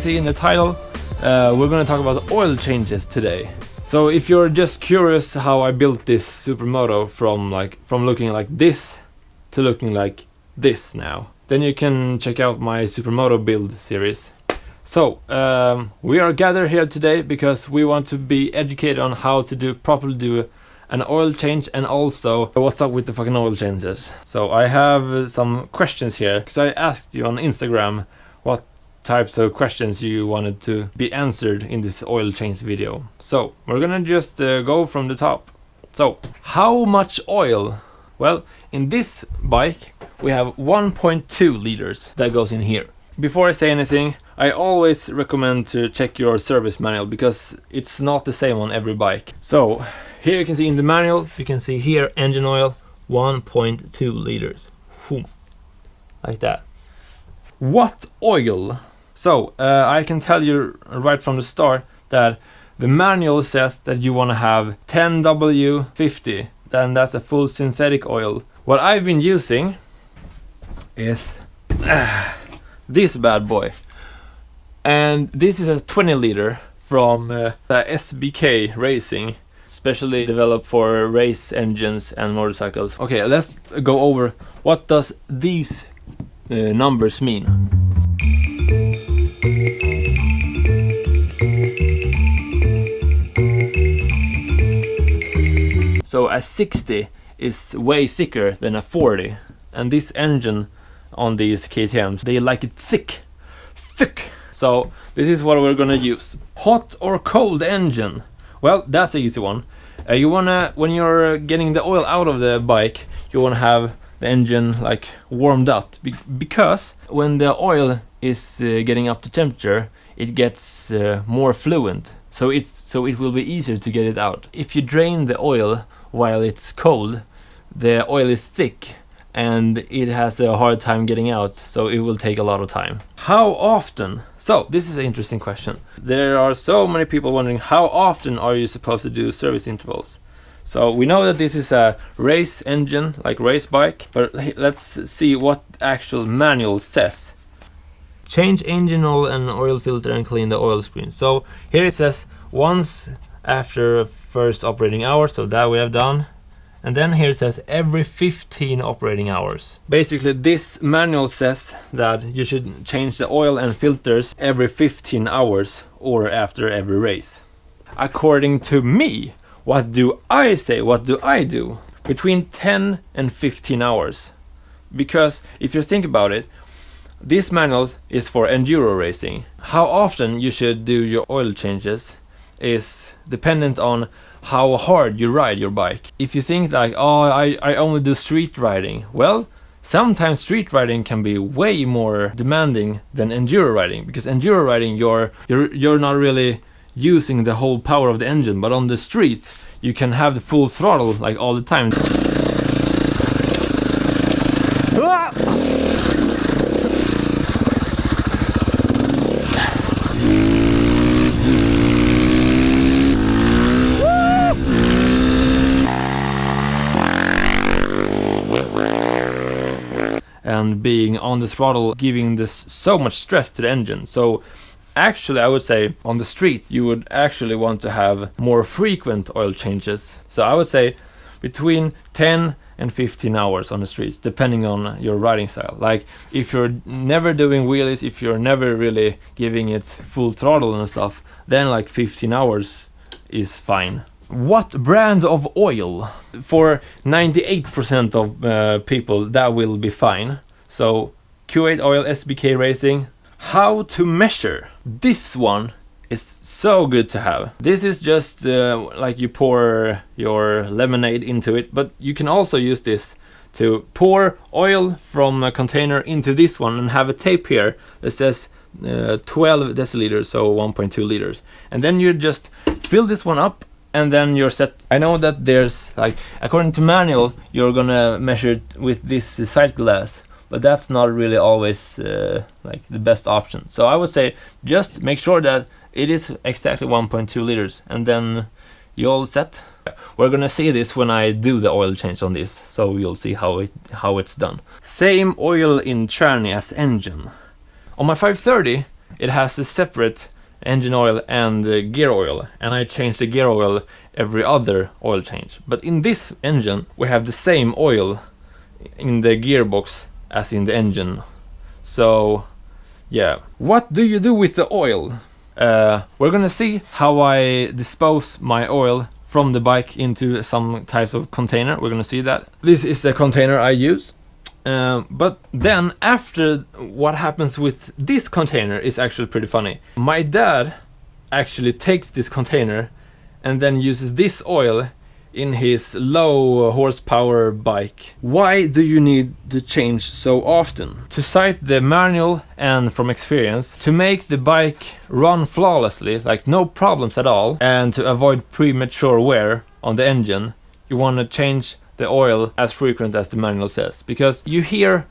see in the title, we're gonna talk about oil changes today. So if you're just curious how I built this Supermoto from looking like this to looking like this now, then you can check out my Supermoto build series. So we are gathered here today because we want to be educated on how to properly do an oil change, and also what's up with the fucking oil changes. So I have some questions here because I asked you on Instagram what types of questions you wanted to be answered in this oil change video. So we're gonna just go from the top. So how much oil? Well, in this bike we have 1.2 liters that goes in here. Before I say anything, I always recommend to check your service manual because it's not the same on every bike. So here you can see in the manual, you can see here engine oil 1.2 liters. Like that. What oil? So I can tell you right from the start that the manual says that you want to have 10W50, then that's a full synthetic oil. What I've been using is this bad boy, and this is a 20 liter from SBK Racing, specially developed for race engines and motorcycles. Okay, let's go over what does these numbers mean. So a 60 is way thicker than a 40, and this engine on these KTMs, they like it thick. So this is what we're gonna use. Hot or cold engine? Well, that's an easy one. You wanna, when you're getting the oil out of the bike, you wanna have the engine like warmed up, because when the oil is getting up to temperature, it gets more fluent. So it will be easier to get it out. If you drain the oil while it's cold, the oil is thick and it has a hard time getting out, so it will take a lot of time. How often? So this is an interesting question. There are so many people wondering, how often are you supposed to do service intervals? So we know that this is a race engine, like race bike, but let's see what actual manual says. Change engine oil and oil filter and clean the oil screen. So here it says once after first operating hour, so that we have done. And then here it says every 15 operating hours. Basically this manual says that you should change the oil and filters every 15 hours or after every race. According to me, what do I say? What do I do? Between 10 and 15 hours. Because if you think about it, this manual is for enduro racing. How often you should do your oil changes is dependent on how hard you ride your bike. If you think like, oh, I only do street riding, well, sometimes street riding can be way more demanding than enduro riding, because enduro riding you're not really using the whole power of the engine, but on the streets you can have the full throttle like all the time. And being on the throttle, giving this so much stress to the engine. So actually I would say on the streets you would actually want to have more frequent oil changes. So I would say between 10 and 15 hours on the streets, depending on your riding style. Like if you're never doing wheelies, if you're never really giving it full throttle and stuff, then like 15 hours is fine. What brand of oil? For 98% of people that will be fine. So Q8 Oil, SBK Racing. How to measure? This one is so good to have. This is just like you pour your lemonade into it, but you can also use this to pour oil from a container into this one and have a tape here that says 12 deciliters, so 1.2 liters. And then you just fill this one up and then you're set. I know that there's like, according to manual, you're gonna measure it with this sight glass, but that's not really always like the best option. So I would say just make sure that it is exactly 1.2 liters and then you're all set. We're gonna see this when I do the oil change on this, so you'll see how it's done. Same oil in tranny as engine. On my 530 it has a separate engine oil and gear oil, and I change the gear oil every other oil change. But in this engine we have the same oil in the gearbox as in the engine. So yeah, what do you do with the oil? We're gonna see how I dispose my oil from the bike into some type of container. We're gonna see that. This is the container I use. But then after, what happens with this container is actually pretty funny. My dad actually takes this container and then uses this oil in his low horsepower bike. Why do you need to change so often? To cite the manual and from experience, to make the bike run flawlessly, like no problems at all, and to avoid premature wear on the engine, you want to change the oil as frequent as the manual says. Because you hear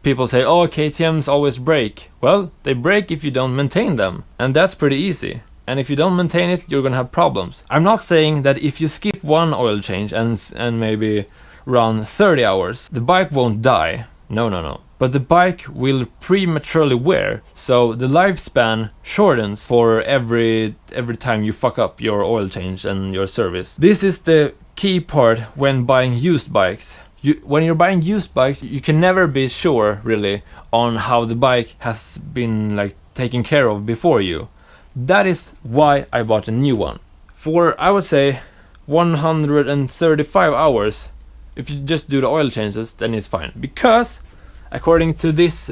people say, oh, KTMs always break. Well, they break if you don't maintain them, and that's pretty easy. And if you don't maintain it, you're gonna have problems. I'm not saying that if you skip one oil change and maybe run 30 hours, the bike won't die. No. But the bike will prematurely wear, so the lifespan shortens for every time you fuck up your oil change and your service. This is the key part when buying used bikes. When you're buying used bikes, you can never be sure really on how the bike has been like taken care of before you. That is why I bought a new one. For, I would say, 135 hours, if you just do the oil changes, then it's fine. Because, according to this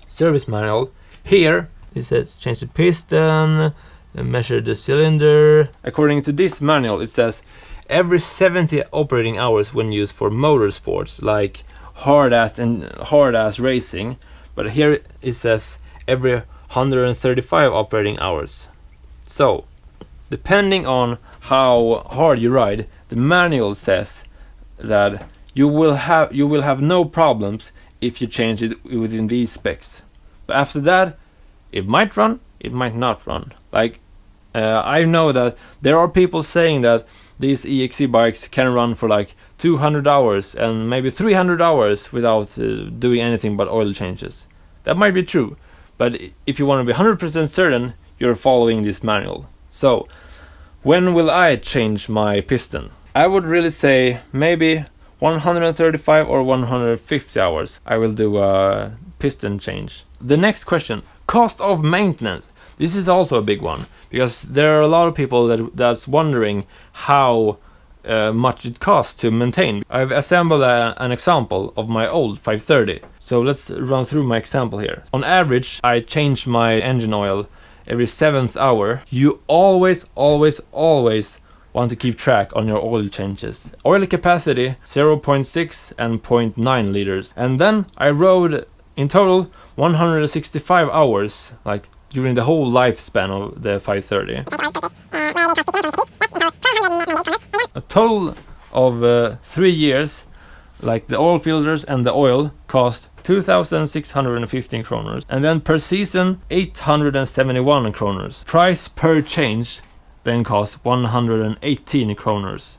service manual, here it says change the piston, measure the cylinder. According to this manual, it says every 70 operating hours when used for motorsports, like hard-ass racing. But here it says every 135 operating hours. So depending on how hard you ride, the manual says that you will have no problems if you change it within these specs. But after that, it might run, it might not run. Like I know that there are people saying that these EXC bikes can run for like 200 hours and maybe 300 hours without doing anything but oil changes. That might be true. But if you want to be 100% certain, you're following this manual. So, when will I change my piston? I would really say maybe 135 or 150 hours I will do a piston change. The next question, cost of maintenance. This is also a big one, because there are a lot of people that's wondering how much it costs to maintain. I've assembled an example of my old 530. So let's run through my example here. On average, I change my engine oil every 7th hour. You always want to keep track on your oil changes. Oil capacity 0.6 and 0.9 liters. And then I rode in total 165 hours, like during the whole lifespan of the 530. A total of 3 years, like the oil filters and the oil, cost 2,615 kronor, and then per season 871 kronor. Price per change then costs 118 kronor.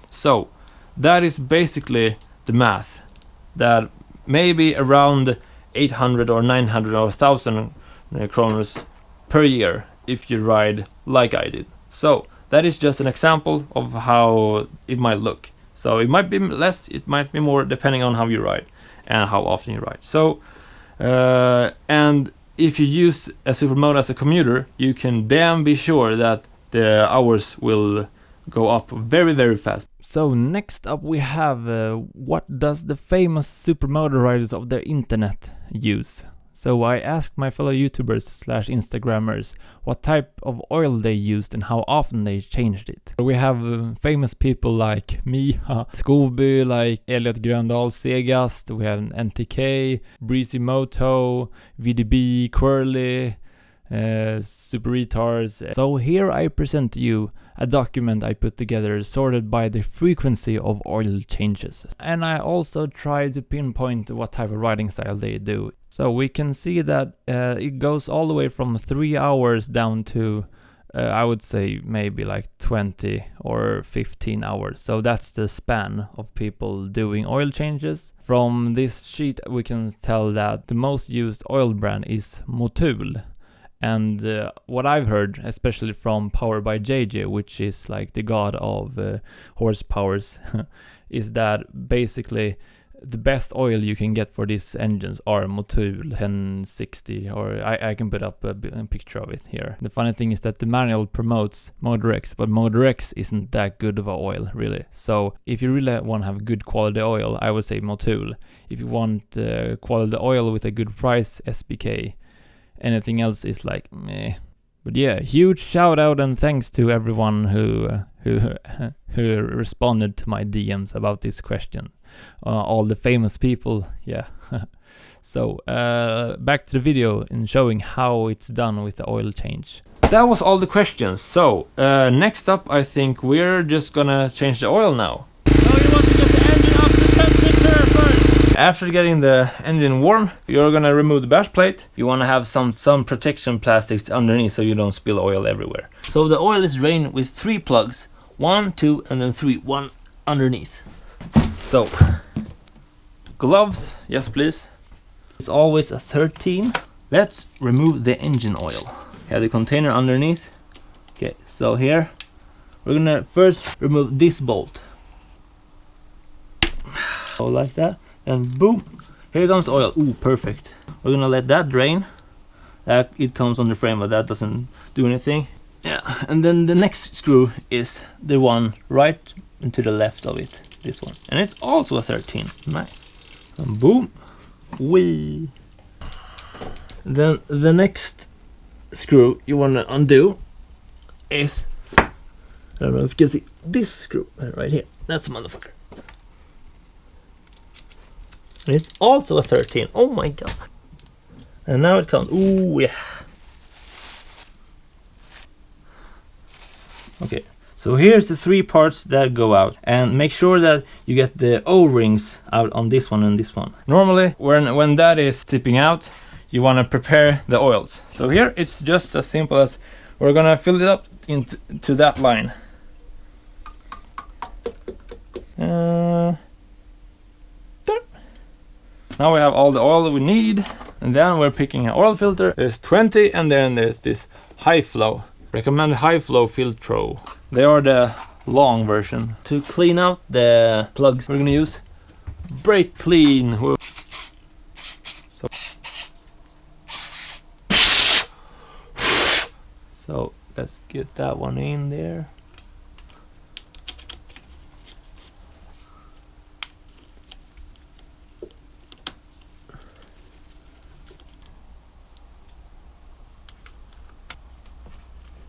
So that is basically the math, that maybe around 800 or 900 or 1,000 kronor per year if you ride like I did. So that is just an example of how it might look. So it might be less, it might be more, depending on how you ride and how often you ride. So and if you use a Supermoto as a commuter, you can damn be sure that the hours will go up very fast. So next up we have what does the famous supermoto riders of the internet use? So I asked my fellow YouTubers / Instagrammers what type of oil they used and how often they changed it. We have famous people like me, Scooby, like Elliot Gröndal, Zegast, we have NTK, Breezy Moto, VDB, Querly, Super Retards. So here I present to you a document I put together sorted by the frequency of oil changes. And I also try to pinpoint what type of riding style they do. So we can see that it goes all the way from 3 hours down to I would say maybe like 20 or 15 hours. So that's the span of people doing oil changes. From this sheet we can tell that the most used oil brand is Motul. And what I've heard, especially from Power by JJ, which is like the god of horsepowers, is that basically the best oil you can get for these engines are Motul 1060, or I can put up a picture of it here. The funny thing is that the manual promotes Motor X, but Motor X isn't that good of a oil, really. So if you really want to have good quality oil, I would say Motul. If you want quality oil with a good price, SBK. Anything else is like meh. But yeah, huge shout out and thanks to everyone who responded to my DMs about this question. All the famous people, yeah. So back to the video in showing how it's done with the oil change. That was all the questions. So next up, I think we're just gonna change the oil now. So you want to get the engine up to temperature first. After getting the engine warm, you're gonna remove the bash plate. You wanna have some protection plastics underneath so you don't spill oil everywhere. So the oil is drained with 3 plugs. 1, 2, and then 3. 1 underneath. So, gloves, yes please. It's always a 13. Let's remove the engine oil. Have the container underneath. Okay, so here, we're gonna first remove this bolt. So like that. And boom, here comes the oil. Ooh, perfect. We're gonna let that drain. It comes on the frame, but that doesn't do anything. Yeah, and then the next screw is the one right to the left of it. This one. And it's also a 13. Nice. And boom. Whee. Then the next screw you wanna undo is, I don't know if you can see this screw right here. That's a motherfucker. It's also a 13. Oh my god. And now it comes. Ooh, yeah. Okay. So here's the 3 parts that go out. And make sure that you get the O-rings out on this one and this one. Normally, when that is tipping out, you want to prepare the oils. So here, it's just as simple as we're going to fill it up into that line. Now we have all the oil we need, and then we're picking an oil filter. There's 20, and then there's this high flow. Recommend high flow filter. They are the long version. To clean out the plugs, we're gonna use brake clean. So let's get that one in there.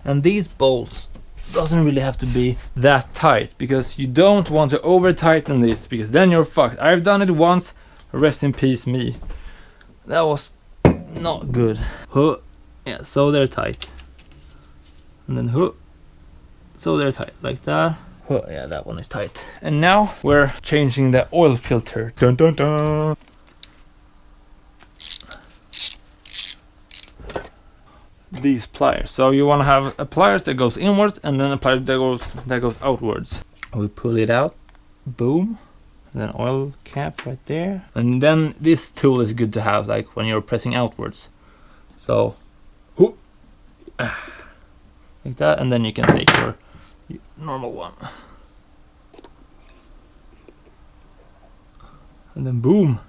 And these bolts doesn't really have to be that tight, because you don't want to over tighten this, because then you're fucked. I've done it once, rest in peace me. That was not good. Yeah, so they're tight. And then so they're tight like that. Yeah, that one is tight. And now we're changing the oil filter. Dun dun dun. These pliers. So you want to have a pliers that goes inwards and then a pliers that goes outwards. We pull it out. Boom. And then oil cap right there. And then this tool is good to have, like when you're pressing outwards. So like that, and then you can take your normal one. And then boom.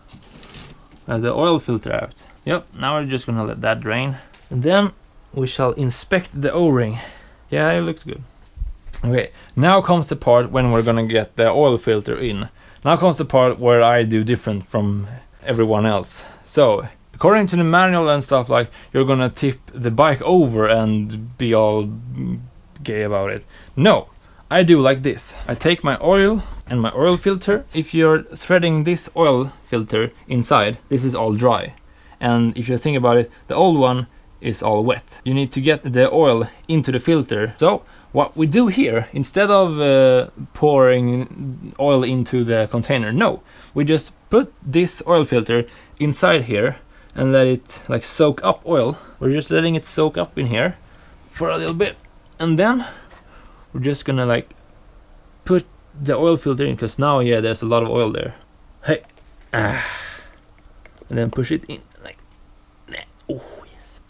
The oil filter out. Yep, now we're just gonna let that drain. And then we shall inspect the O-ring. Yeah, it looks good. Okay, now comes the part when we're gonna get the oil filter in. Now comes the part where I do different from everyone else. So, according to the manual and stuff, like, you're gonna tip the bike over and be all gay about it. No, I do like this. I take my oil and my oil filter. If you're threading this oil filter inside, this is all dry. And if you think about it, the old one is all wet. You need to get the oil into the filter. So what we do here, instead of pouring oil into the container, no, we just put this oil filter inside here and let it like soak up oil. We're just letting it soak up in here for a little bit, And then we're just gonna like put the oil filter in, because now there's a lot of oil there. Hey, and then push it in like that. Oh yes.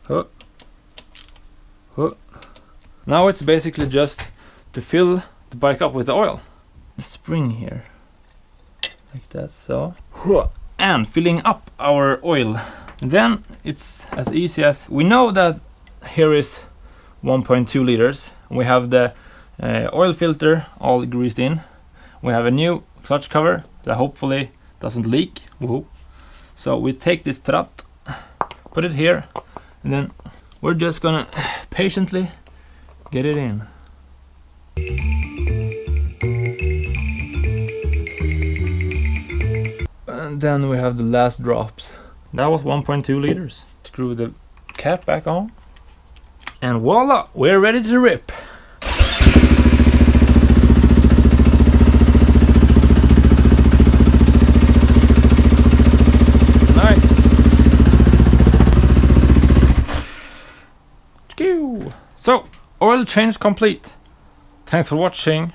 Huh. Huh. Now it's basically just to fill the bike up with the oil. The spring here, like that, so. And filling up our oil. Then it's as easy as, we know that here is 1.2 liters. We have the oil filter all greased in. We have a new clutch cover that hopefully doesn't leak. Woohoo. So we take this strut, put it here, and then we're just gonna patiently get it in. And then we have the last drops. That was 1.2 liters. Screw the cap back on. And voila, we're ready to rip. Nice. So, oil change complete. Thanks for watching.